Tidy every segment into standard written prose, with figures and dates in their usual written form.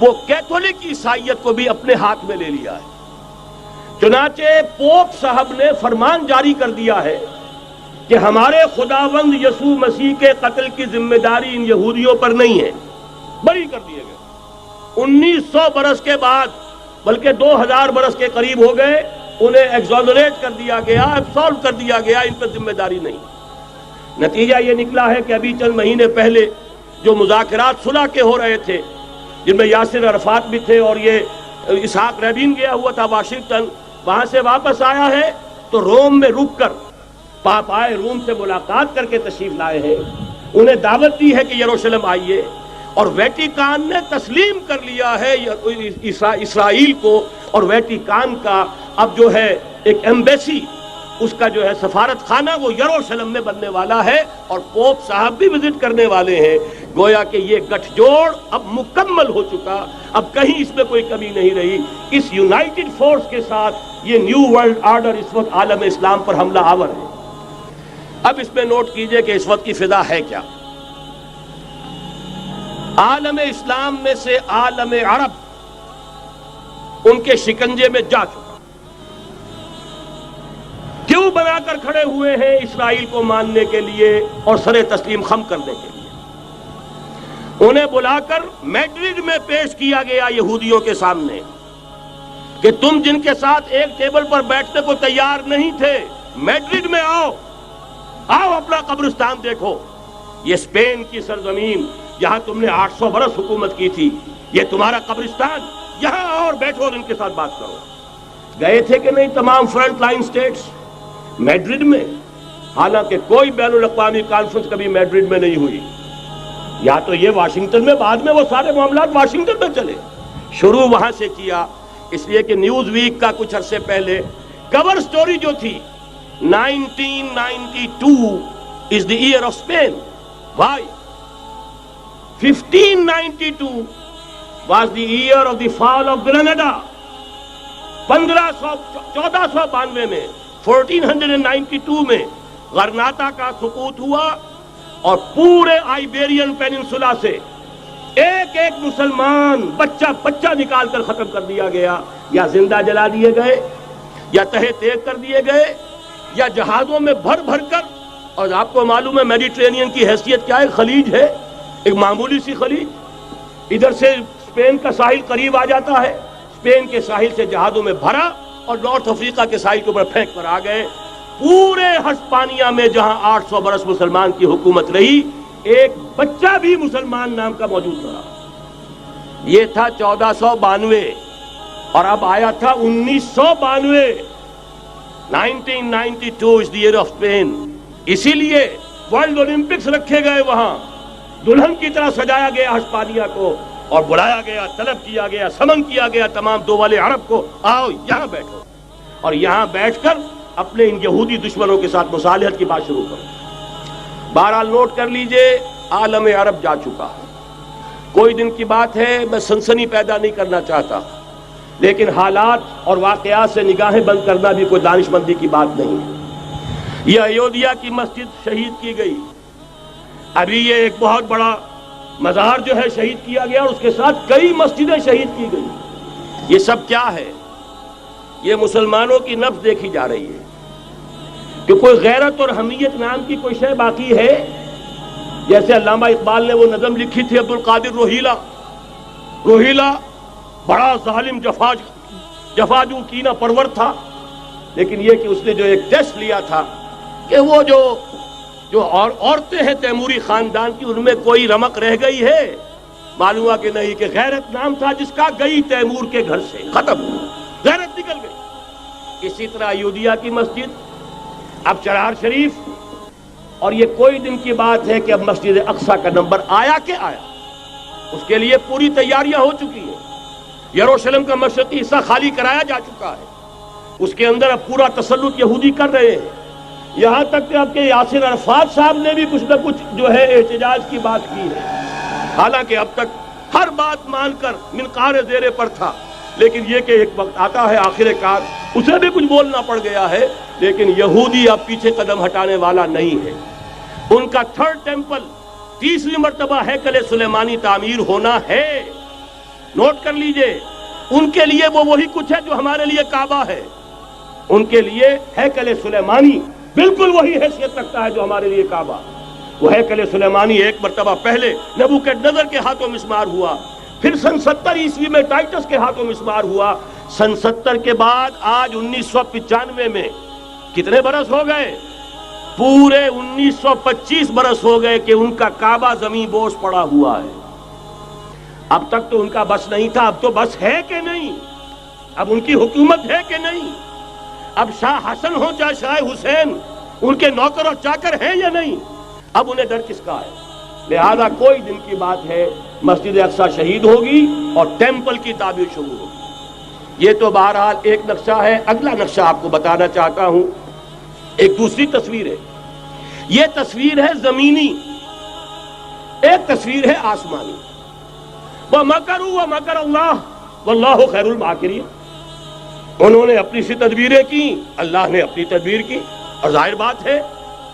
وہ کیتھولک عیسائیت کو بھی اپنے ہاتھ میں لے لیا ہے۔ چنانچہ پوپ صاحب نے فرمان جاری کر دیا ہے کہ ہمارے خداوند یسوع مسیح کے قتل کی ذمہ داری ان یہودیوں پر نہیں ہے، بری کر دیے گئے۔ 1900 برس کے بعد، بلکہ 2000 برس کے قریب ہو گئے، انہیں ایگزونریٹ کر دیا گیا، ایبسولو کر دیا گیا، ان پر ذمہ داری نہیں۔ نتیجہ یہ نکلا ہے کہ ابھی چند مہینے پہلے جو مذاکرات صلح کے ہو رہے تھے، جن میں یاسر عرفات بھی تھے اور یہ اسحاق رابین گیا ہوا تھا واشنگٹن، وہاں سے واپس آیا ہے تو روم میں رک کر پاپائے روم سے ملاقات کر کے تشریف لائے ہیں، انہیں دعوت دی ہے کہ یروشلم آئیے، اور ویٹیکان نے تسلیم کر لیا ہے اسرائیل کو، اور ویٹیکان کا اب جو ہے ایک ایمبیسی، اس کا جو ہے سفارت خانہ وہ یروشلم میں بننے والا ہے، اور پوپ صاحب بھی وزٹ کرنے والے ہیں۔ گویا کہ یہ گٹھ جوڑ اب مکمل ہو چکا، اب کہیں اس میں کوئی کمی نہیں رہی۔ اس یونائٹڈ فورس کے ساتھ یہ نیو ورلڈ آرڈر اس وقت عالم اسلام پر حملہ آور ہے۔ اب اس میں نوٹ کیجئے کہ اس وقت کی فضا ہے کیا۔ عالم اسلام میں سے عالم عرب ان کے شکنجے میں جا چکا، کیوں بنا کر کھڑے ہوئے ہیں اسرائیل کو ماننے کے لیے اور سر تسلیم خم کرنے کے لیے۔ انہیں بلا کر میڈرڈ میں پیش کیا گیا یہودیوں کے سامنے کہ تم جن کے ساتھ ایک ٹیبل پر بیٹھنے کو تیار نہیں تھے، میڈرڈ میں آؤ، آؤ اپنا قبرستان دیکھو، یہ اسپین کی سرزمین جہاں تم نے 800 برس حکومت کی تھی، یہ تمہارا قبرستان، یہاں آؤ اور بیٹھو اور ان کے ساتھ بات کرو۔ گئے تھے کہ نہیں تمام فرنٹ لائن سٹیٹس میڈرڈ میں؟ حالانکہ کوئی بین الاقوامی کانفرنس کبھی میڈرڈ میں نہیں ہوئی، یا تو یہ واشنگٹن میں، بعد میں وہ سارے معاملات واشنگٹن میں چلے، شروع وہاں سے کیا۔ اس لیے کہ نیوز ویک کا کچھ عرصے پہلے کور سٹوری جو تھی 1992 is the year of Spain. Why? 1592 was the year of the fall of Granada. 1492 میں 1492 میں غرناطہ کا سقوط ہوا، اور پورے آئیبیرین پیننسولا سے ایک ایک مسلمان بچہ نکال کر ختم کر دیا گیا، یا زندہ جلا دیے گئے، یا تہہ تیگ کر دیے گئے، یا جہازوں میں بھر بھر کر۔ اور آپ کو معلوم ہے میڈیٹرینین کی حیثیت کیا ہے، خلیج ہے، ایک معمولی سی خلیج، ادھر سے اسپین کا ساحل قریب آ جاتا ہے، اسپین کے ساحل سے جہازوں میں بھرا اور نارتھ افریقہ کے ساحل کے اوپر پھینک کر آ گئے۔ پورے ہسپانیہ میں جہاں 800 برس مسلمان کی حکومت رہی، ایک بچہ بھی مسلمان نام کا موجود رہا۔ یہ تھا 1492، اور اب آیا تھا 1992۔ 1992 is the year of Spain۔ اسی لیے ورلڈ اولمپکس رکھے گئے، وہاں دلہن کی طرح سجایا گیا ہسپانیہ کو، اور بلایا گیا، طلب کیا گیا، سمن کیا گیا تمام دول عرب کو، آؤ یہاں بیٹھو، اور یہاں بیٹھ کر اپنے ان یہودی دشمنوں کے ساتھ مصالحت کی بات شروع کرو۔ بہرحال نوٹ کر لیجئے، عالم عرب جا چکا ہے۔ کوئی دن کی بات ہے، میں سنسنی پیدا نہیں کرنا چاہتا، لیکن حالات اور واقعات سے نگاہیں بند کرنا بھی کوئی دانش مندی کی بات نہیں ہے۔ یہ ایودھیا کی مسجد شہید کی گئی، ابھی یہ ایک بہت بڑا مزار جو ہے شہید کیا گیا، اور اس کے ساتھ کئی مسجدیں شہید کی گئی۔ یہ سب کیا ہے؟ یہ مسلمانوں کی نفس دیکھی جا رہی ہے کہ کوئی غیرت اور حمیت نام کی کوئی شے باقی ہے۔ جیسے علامہ اقبال نے وہ نظم لکھی تھی، عبد القادر روہیلا بڑا ظالم جفاجو کینہ پرور تھا، لیکن یہ کہ اس نے جو ایک ٹیسٹ لیا تھا کہ وہ جو عورتیں ہیں تیموری خاندان کی، ان میں کوئی رمق رہ گئی ہے؟ معلوم ہوا کہ نہیں، کہ غیرت نام تھا جس کا گئی تیمور کے گھر سے، ختم، غیرت نکل گئی۔ اسی طرح ایودھیا کی مسجد، اب چرار شریف، اور یہ کوئی دن کی بات ہے کہ اب مسجد اقصیٰ کا نمبر آیا کہ آیا، اس کے لیے پوری تیاریاں ہو چکی ہیں۔ یروشلم کا مشرقی حصہ خالی کرایا جا چکا ہے، اس کے اندر اب پورا تسلط یہودی کر رہے ہیں، یہاں تک کہ اب کے یاسر عرفات صاحب نے بھی کچھ نہ کچھ جو ہے احتجاج کی بات کی ہے، حالانکہ اب تک ہر بات مان کر منقار زیر پر تھا، لیکن یہ کہ ایک وقت آتا ہے آخر کار اسے بھی کچھ بولنا پڑ گیا ہے۔ لیکن یہودی اب پیچھے قدم ہٹانے والا نہیں ہے۔ ان کا تھرڈ ٹیمپل، تیسری مرتبہ ہیکل سلیمانی تعمیر ہونا ہے، نوٹ کر لیجئے، ان کے لیے وہ وہی کچھ ہے جو ہمارے لیے کعبہ ہے. ان کے لیے ہیکل سلیمانی بالکل وہی حیثیت رکھتا ہے جو ہمارے لیے کعبہ. وہ ہیکل سلیمانی ایک مرتبہ پہلے نبوکدنضر کے ہاتھوں مسمار ہوا، پھر سن 70 عیسوی میں ٹائٹس کے ہاتھوں مسمار ہوا. سن 70 کے بعد آج 1995 میں کتنے برس ہو گئے؟ پورے 1925 برس ہو گئے کہ ان کا کعبہ زمین بوس پڑا ہوا ہے. اب تک تو ان کا بس نہیں تھا، اب تو بس ہے کہ نہیں؟ اب ان کی حکومت ہے کہ نہیں؟ اب شاہ حسن ہو چاہے شاہ حسین، ان کے نوکر اور چاکر ہیں یا نہیں؟ اب انہیں ڈر کس کا ہے؟ لہذا کوئی دن کی بات ہے مسجد اقصی شہید ہوگی اور ٹیمپل کی تعمیر شروع ہوگی. یہ تو بہرحال ایک نقشہ ہے. اگلا نقشہ آپ کو بتانا چاہتا ہوں، ایک دوسری تصویر ہے. یہ تصویر ہے زمینی، ایک تصویر ہے آسمانی. وَمَكَرُوا وَمَكَرَ اللَّهُ وَاللَّهُ خَيْرُ الْمَاكِرِينَ. انہوں نے اپنی سی تدبیریں کی، اللہ نے اپنی تدبیر کی، اور ظاہر بات ہے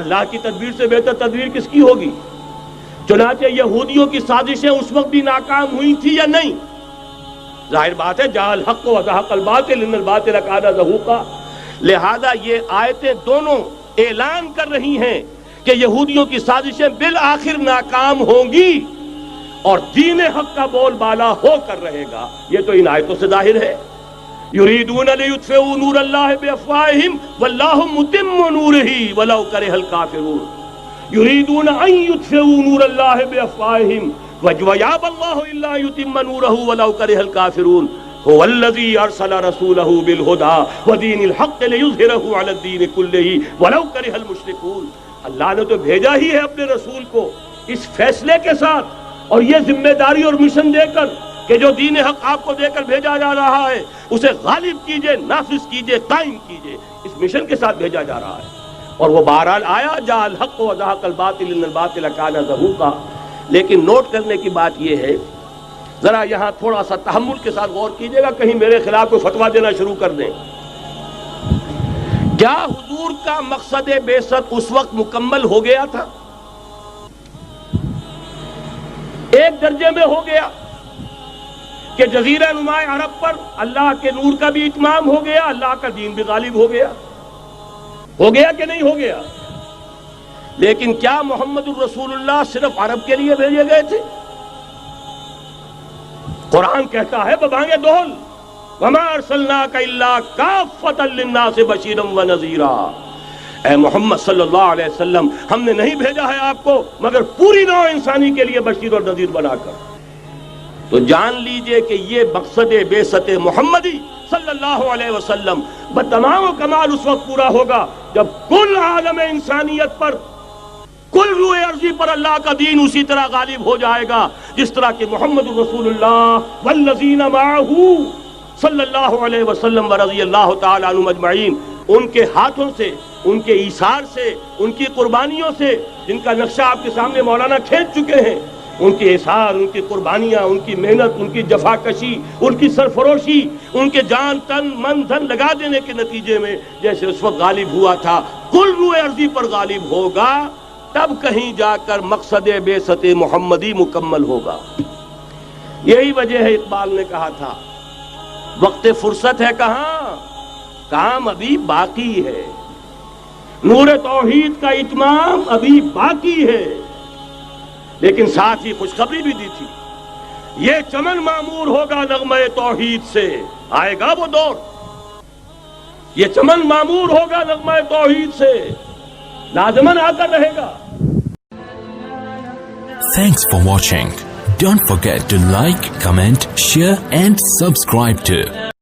اللہ کی تدبیر سے بہتر تدبیر کس کی ہوگی؟ چنانچہ یہودیوں کی سازشیں اس وقت بھی ناکام ہوئی تھی یا نہیں؟ ظاہر بات ہے جاء الحق وزهق الباطل ان الباطل کان زهوقا. لہذا یہ آیتیں دونوں اعلان کر رہی ہیں کہ یہودیوں کی سازشیں بالآخر ناکام ہوں گی اور دین حق کا بول بالا ہو کر رہے گا. یہ تو ان آیتوں سے ظاہر ہے. یریدون لیطفئوا نور اللہ بافواہہم واللہ متم نورہ ولو کرہ الکافرون. یریدون ان یطفئوا نور اللہ بافواہہم ویابى اللہ الا یتم نورہ ولو کرہ الکافرون. هو الذی ارسل رسولہ بالہدى ودین الحق لیظہرہ علی الدین کلہ ولو کرہ المشرکون. اللہ نے تو بھیجا ہی ہے اپنے رسول کو اس فیصلے کے ساتھ اور یہ ذمہ داری اور مشن دے کر کہ جو دین حق آپ کو دے کر بھیجا جا رہا ہے اسے غالب کیجئے، نافذ کیجئے، قائم کیجئے. اس مشن کے ساتھ بھیجا جا رہا ہے اور وہ بہرحال آیا جاء الحق وزهق الباطل ان الباطل کان زهوقا. لیکن نوٹ کرنے کی بات یہ ہے، ذرا یہاں تھوڑا سا تحمل کے ساتھ غور کیجئے گا، کہیں میرے خلاف کوئی فتویٰ دینا شروع کر دیں. کیا حضور کا مقصد بعثت اس وقت مکمل ہو گیا تھا؟ ایک درجے میں ہو گیا کہ جزیرہ نماء عرب پر اللہ کے نور کا بھی اتمام ہو گیا، اللہ کا دین بھی غالب ہو گیا. ہو گیا کہ نہیں ہو گیا؟ لیکن کیا محمد الرسول اللہ صرف عرب کے لیے بھیجے گئے تھے؟ قرآن کہتا ہے ببانگ دہل وما ارسلناک الا کافۃ للناس بشیرا ونذیرا. اے محمد صلی اللہ علیہ وسلم، ہم نے نہیں بھیجا ہے آپ کو مگر پوری نوع انسانی کے لیے بشیر اور نذیر بنا کر. تو جان لیجئے کہ یہ مقصد بعثت محمدی صلی اللہ علیہ وسلم بتمام و کمال اس وقت پورا ہوگا جب کل عالم انسانیت پر، کل روئے ارضی پر اللہ کا دین اسی طرح غالب ہو جائے گا جس طرح کہ محمد رسول اللہ والذین معہ صلی اللہ علیہ وسلم ورضی اللہ تعالی عنہم اجمعین، ان کے ہاتھوں سے، ان کے ایثار سے، ان کی قربانیوں سے، جن کا نقشہ آپ کے سامنے مولانا کھینچ چکے ہیں، ان کے اثار، ان کی قربانیاں، ان کی محنت، ان کی جفاکشی، ان کی سرفروشی، ان کے جان تن من دھن لگا دینے کے نتیجے میں جیسے اس وقت غالب ہوا تھا کل روئے ارضی پر غالب ہوگا، تب کہیں جا کر مقصد بعثت محمدی مکمل ہوگا. یہی وجہ ہے اقبال نے کہا تھا وقت فرصت ہے کہاں، کام ابھی باقی ہے، نور توحید کا اتمام ابھی باقی ہے. لیکن ساتھ ہی خوشخبری بھی دی تھی، یہ چمن معمور ہوگا نغمہ توحید سے. آئے گا وہ دور، یہ چمن معمور ہوگا نغمہ توحید سے، لازماً آ کر رہے گا. Thanks for watching. Don't forget to like, comment, share and subscribe to